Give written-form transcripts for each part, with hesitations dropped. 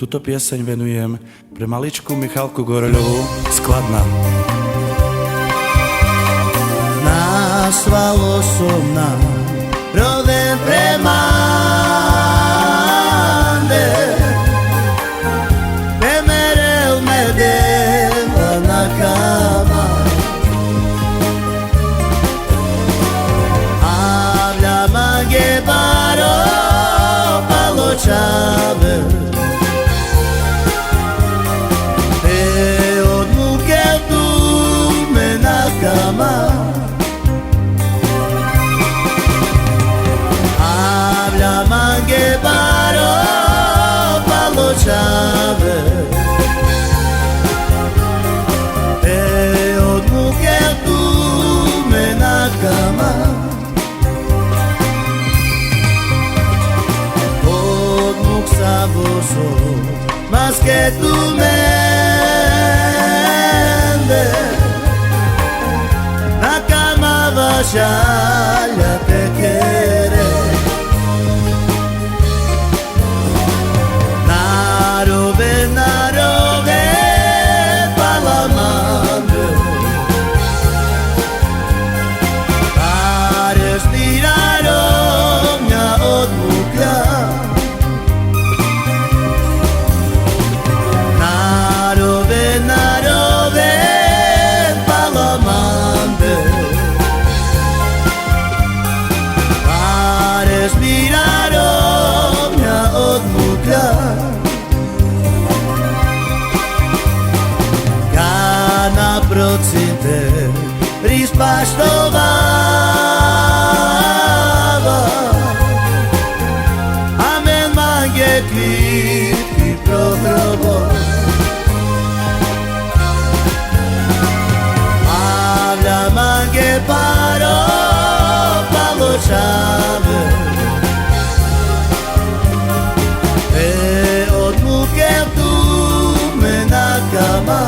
Túto pieseň venujem pre maličku Michalku Goroľovú z Kladna. Násvalo som na roven premande, pemerel medeva na cama. Hablama que paró palo chave, od muke tu me na cama. Que paró palo chave, od muke tu me na cama. Od muk saboso más que tu mende, na cama vaya te quiere. Narove palamande, a respirar omnia od muka. Narove palamande, a respirar omnia od muka. Naprocite rispaštovava, amen mange kvitki prohrobo. Avlja mange paro paločave, od muke tu me na kama.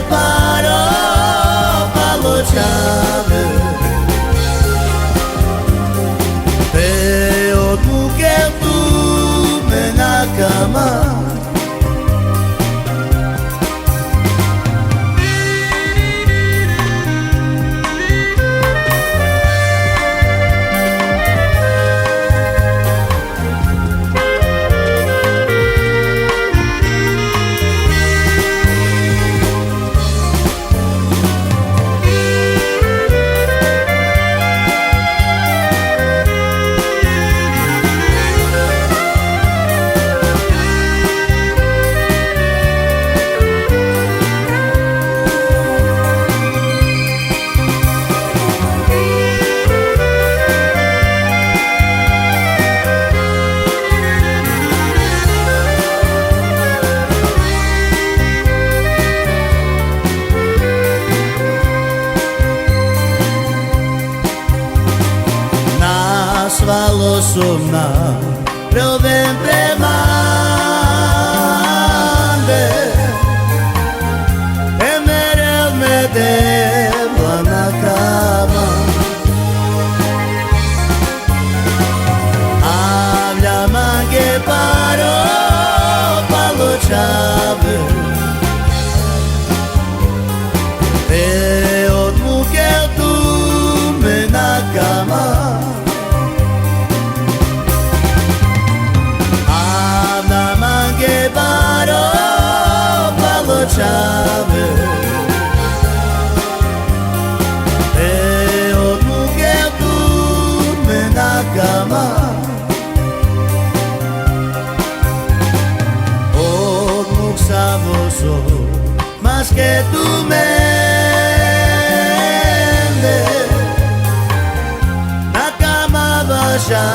Paro palo chave, od muke tu me na cama. Svalo som na roven premande, emerel medeva na cama. Hablama que paró palo chave, od muke tu me na cama. Chave, od muke tu me na cama. Od muk saboso más que tu mende, na cama vaya